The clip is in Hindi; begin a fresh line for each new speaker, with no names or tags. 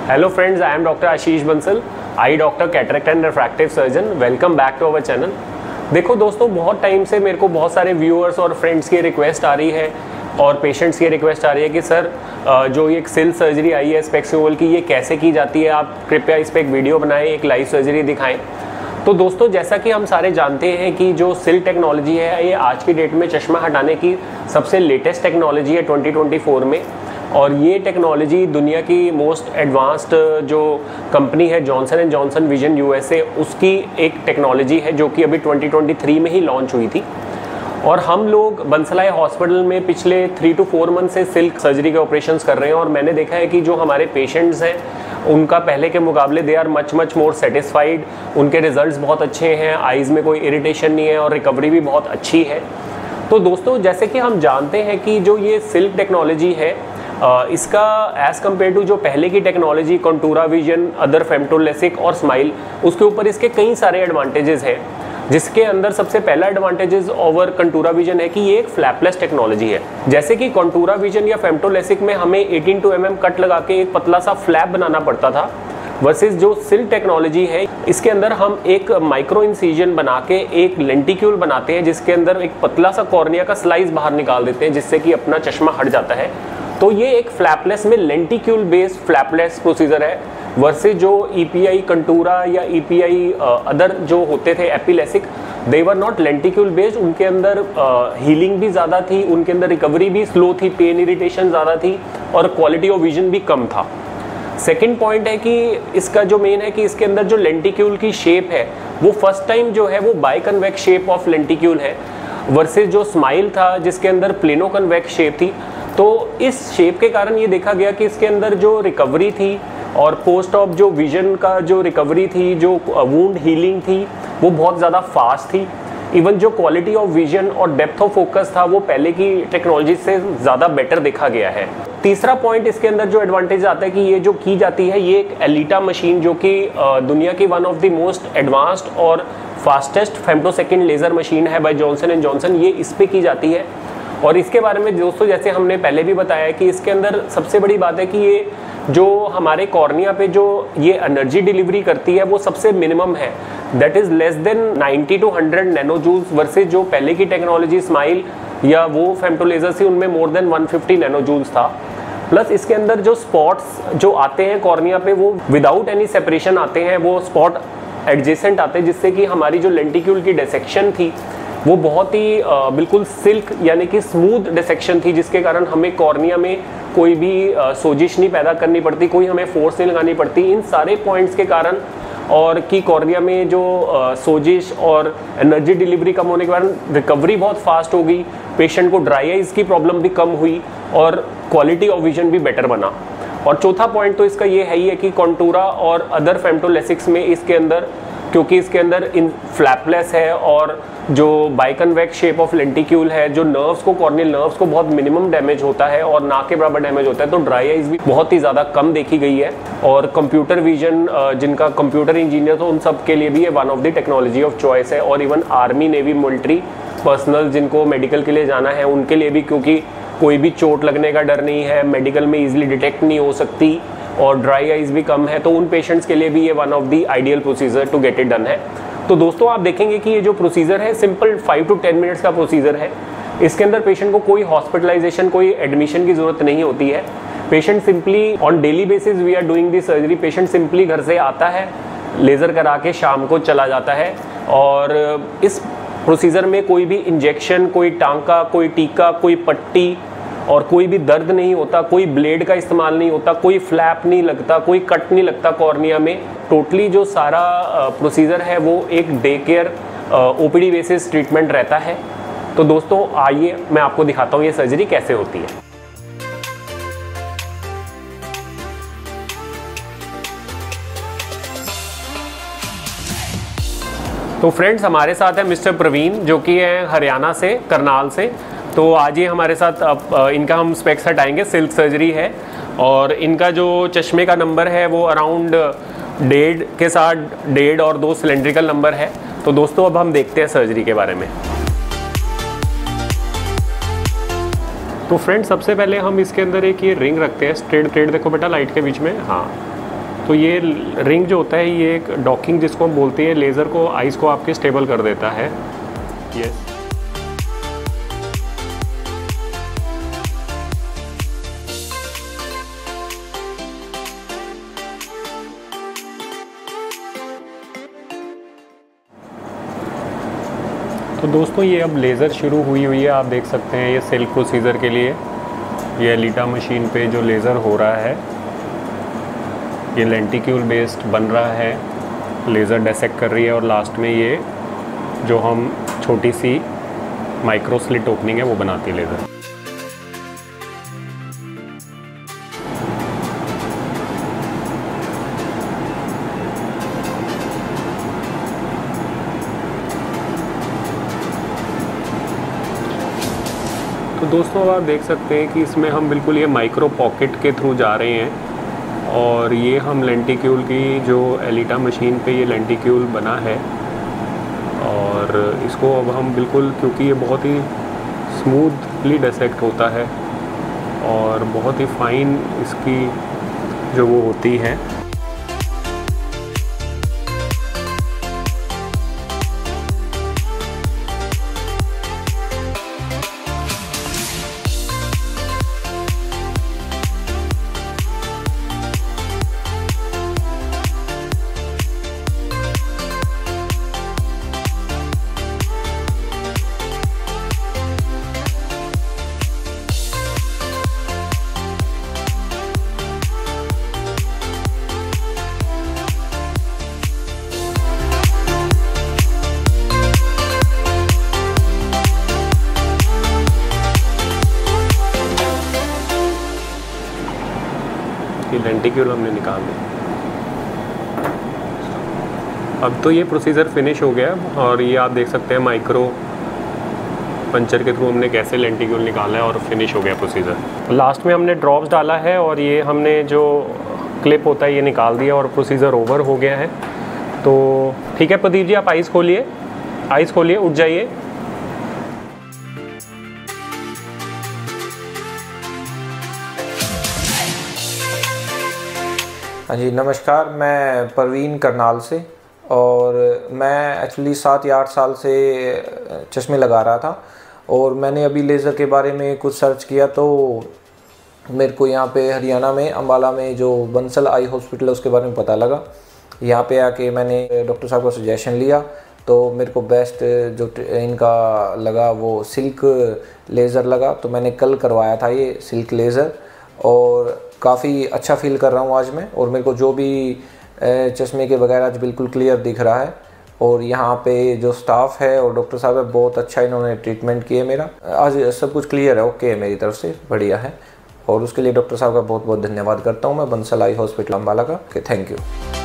Hello friends, I am Dr. Ashish Bansal, eye doctor, cataract and refractive surgeon. Welcome back to our channel. देखो दोस्तों, बहुत टाइम से मेरे को बहुत सारे व्यूअर्स और फ्रेंड्स की रिक्वेस्ट आ रही है और पेशेंट्स की रिक्वेस्ट आ रही है कि सर जो ये एक सिल सर्जरी आई है स्पेक्स रिमूवल की, ये कैसे की जाती है, आप कृपया इस पर एक वीडियो बनाएं, एक लाइव सर्जरी दिखाएं। तो दोस्तों, जैसा कि हम सारे जानते हैं कि जो सिल टेक्नोलॉजी है ये आज की डेट में चश्मा हटाने की सबसे लेटेस्ट टेक्नोलॉजी है 2024 में। और ये टेक्नोलॉजी दुनिया की मोस्ट एडवांस्ड जो कंपनी है Johnson and Johnson vision USA, उसकी एक टेक्नोलॉजी है जो कि अभी 2023 में ही लॉन्च हुई थी। और हम लोग बंसलाई हॉस्पिटल में पिछले 3 to 4 मंथ से सिल्क सर्जरी के ऑपरेशंस कर रहे हैं और मैंने देखा है कि जो हमारे पेशेंट्स हैं उनका पहले के मुकाबले they are much more satisfied. उनके रिजल्ट्स बहुत अच्छे हैं, आइज़ में कोई इरिटेशन नहीं है और रिकवरी भी बहुत अच्छी है। तो दोस्तों, जैसे कि हम जानते हैं कि जो ये सिल्क टेक्नोलॉजी है इसका एज़ कम्पेयर टू जो पहले की टेक्नोलॉजी कंटूरा विजन, अदर फेमटोलेसिक और स्माइल, उसके ऊपर इसके कई सारे एडवांटेजेस हैं। जिसके अंदर सबसे पहला एडवांटेजेस ओवर कंटूरा विजन है कि ये एक फ्लैपलेस टेक्नोलॉजी है। जैसे कि कंटूरा विजन या फेमटोलेसिक में हमें 18 mm कट लगा के एक पतला सा फ्लैप बनाना पड़ता था, वर्सेस जो सिल टेक्नोलॉजी है इसके अंदर हम एक माइक्रो इंसिजन बना के एक लेंटिक्यूल बनाते हैं जिसके अंदर एक पतला सा कॉर्निया का स्लाइस बाहर निकाल देते हैं जिससे कि अपना चश्मा हट जाता है। तो ये एक फ्लैपलेस में लेंटिक्यूल बेस्ड फ्लैपलेस प्रोसीजर है, वर्सेस जो ईपीआई कंटूरा या ईपीआई अदर जो होते थे एपिलेसिक, दे वर नॉट लेंटिक्यूल बेस्ड। उनके अंदर हीलिंग भी ज़्यादा थी, उनके अंदर रिकवरी भी स्लो थी, पेन इरिटेशन ज़्यादा थी और क्वालिटी ऑफ विजन भी कम था। सेकेंड पॉइंट है कि इसका जो मेन है कि इसके अंदर जो लेंटिक्यूल की शेप है वो फर्स्ट टाइम जो है वो by convex shape of lenticule है, वर्सेस जो स्माइल था जिसके अंदर प्लेनो कन्वेक्स शेप थी। तो इस शेप के कारण ये देखा गया कि इसके अंदर जो रिकवरी थी और पोस्ट ऑफ जो विजन का जो रिकवरी थी, जो वुंड हीलिंग थी, वो बहुत ज़्यादा फास्ट थी। इवन जो क्वालिटी ऑफ विजन और डेप्थ ऑफ फोकस था वो पहले की टेक्नोलॉजी से ज़्यादा बेटर देखा गया है। तीसरा पॉइंट इसके अंदर जो एडवांटेज आता है कि ये जो की जाती है ये एक एलिटा मशीन जो कि दुनिया की one of the most advanced और फास्टेस्ट फेमटोसेकंड लेज़र मशीन है बाय जॉनसन एंड जॉनसन, ये इस पे की जाती है। और इसके बारे में दोस्तों जैसे हमने पहले भी बताया कि इसके अंदर सबसे बड़ी बात है कि ये जो हमारे कॉर्निया पे जो ये एनर्जी डिलीवरी करती है वो सबसे मिनिमम है, that is less than 90 to 100 nano joules, versus जो पहले की टेक्नोलॉजी स्माइल या वो फेमटोलेजर थी उनमें मोर देन 150 नैनो जूल्स था। प्लस इसके अंदर जो स्पॉट्स जो आते हैं कॉर्निया पे वो विदाउट एनी सेपरेशन आते हैं, वो स्पॉट एडजेसेंट आते हैं जिससे कि हमारी जो लेंटिक्यूल की डिसेक्शन थी वो बहुत ही बिल्कुल सिल्क यानी कि स्मूथ डिसेक्शन थी, जिसके कारण हमें कॉर्निया में कोई भी सोजिश नहीं पैदा करनी पड़ती, कोई हमें फोर्स नहीं लगानी पड़ती। इन सारे पॉइंट्स के कारण और कि कॉर्निया में जो सोजिश और एनर्जी डिलीवरी कम होने के कारण रिकवरी बहुत फास्ट हो गई, पेशेंट को ड्राई आइज़ की प्रॉब्लम भी कम हुई और क्वालिटी ऑफ विजन भी बेटर बना। और चौथा पॉइंट तो इसका ये है ही है कि कंटूरा और अदर फेमटोलेसिक्स में इसके अंदर, क्योंकि इसके अंदर इन फ्लैपलेस है और जो बाइकन्वेक्स शेप ऑफ लेंटिक्यूल है, जो नर्व्स को, कॉर्नियल नर्व्स को बहुत मिनिमम डैमेज होता है और ना के बराबर डैमेज होता है, तो ड्राई आइज भी बहुत ही ज़्यादा कम देखी गई है। और कंप्यूटर विजन जिनका कंप्यूटर इंजीनियर तो उन सब के लिए भी ये one of the technology of choice है। और even army, navy, military personnel जिनको मेडिकल के लिए जाना है उनके लिए भी, क्योंकि कोई भी चोट लगने का डर नहीं है, मेडिकल में ईजिली डिटेक्ट नहीं हो सकती और ड्राई आइज भी कम है, तो उन पेशेंट्स के लिए भी ये one of the ideal procedure to get it done है। तो दोस्तों, आप देखेंगे कि ये जो प्रोसीजर है सिंपल 5 to 10 मिनट्स का प्रोसीजर है। इसके अंदर पेशेंट को कोई हॉस्पिटलाइजेशन, कोई एडमिशन की ज़रूरत नहीं होती है। Patient simply on daily basis we are doing the surgery, patient simply घर से आता है, लेज़र करा के शाम को चला जाता है। और इस प्रोसीजर में कोई भी इंजेक्शन, कोई टांका, कोई टीका, कोई पट्टी और कोई भी दर्द नहीं होता, कोई ब्लेड का इस्तेमाल नहीं होता, कोई फ्लैप नहीं लगता, कोई कट नहीं लगता कॉर्निया में। टोटली जो सारा प्रोसीजर है वो एक day care OPD basis treatment रहता है। तो दोस्तों, आइए मैं आपको दिखाता हूँ ये सर्जरी कैसे होती है। तो फ्रेंड्स, हमारे साथ है मिस्टर प्रवीण जो कि है हरियाणा से, करनाल से। तो आज ये हमारे साथ इनका हम स्पेक्स हटाएंगे, सिल्क सर्जरी है और इनका जो चश्मे का नंबर है वो अराउंड 1.5 के साथ 1.5 और 2 सिलेंड्रिकल नंबर है। तो दोस्तों, अब हम देखते हैं सर्जरी के बारे में। तो फ्रेंड्स, सबसे पहले हम इसके अंदर एक ये रिंग रखते हैं, स्ट्रेट देखो बेटा लाइट के बीच में, हाँ तो ये रिंग जो होता है ये एक डॉकिंग जिसको हम बोलते हैं, लेज़र को आइज़ को आपके स्टेबल कर देता है। यस। तो दोस्तों ये अब लेज़र शुरू हुई है, आप देख सकते हैं ये सिल्क प्रोसीजर के लिए ये एलिटा मशीन पे जो लेज़र हो रहा है, ये लेंटिक्यूल बेस्ड बन रहा है, लेज़र डिसेक्ट कर रही है और लास्ट में ये जो हम छोटी सी माइक्रो स्लिट ओपनिंग है वो बनाती है लेज़र। तो दोस्तों अब आप देख सकते हैं कि इसमें हम बिल्कुल ये माइक्रो पॉकेट के थ्रू जा रहे हैं और ये हम लेंटिक्यूल की जो एलिटा मशीन पे ये लेंटिक्यूल बना है और इसको अब हम बिल्कुल, क्योंकि ये बहुत ही स्मूथली डिसेक्ट होता है और बहुत ही फाइन इसकी जो वो होती है। लेंटिक्यूल हमने निकाल दिया। अब तो ये प्रोसीजर फिनिश हो गया और ये आप देख सकते हैं माइक्रो पंचर के थ्रू हमने कैसे लेंटिक्यूल निकाला है और फिनिश हो गया प्रोसीजर। लास्ट में हमने ड्रॉप्स डाला है और ये हमने जो क्लिप होता है ये निकाल दिया और प्रोसीजर ओवर हो गया है। तो ठीक है प्रदीप जी, आप आइज़ खोलिए, उठ जाइए।
हाँ जी नमस्कार, मैं परवीन करनाल से और मैं एक्चुअली 7 या 8 साल से चश्मे लगा रहा था और मैंने अभी लेज़र के बारे में कुछ सर्च किया तो मेरे को यहाँ पे हरियाणा में अम्बाला में जो बंसल आई हॉस्पिटल है उसके बारे में पता लगा। यहाँ पे आके मैंने डॉक्टर साहब का सजेशन लिया तो मेरे को बेस्ट जो इनका लगा वो सिल्क लेज़र लगा। तो मैंने कल करवाया था ये सिल्क लेज़र और काफ़ी अच्छा फील कर रहा हूँ आज मैं, और मेरे को जो भी चश्मे के वगैरह आज बिल्कुल क्लियर दिख रहा है। और यहाँ पे जो स्टाफ है और डॉक्टर साहब है बहुत अच्छा इन्होंने ट्रीटमेंट किया मेरा, आज सब कुछ क्लियर है, ओके है मेरी तरफ से, बढ़िया है। और उसके लिए डॉक्टर साहब का बहुत बहुत धन्यवाद करता हूँ मैं बंसल आई हॉस्पिटल अम्बाला का। Thank you.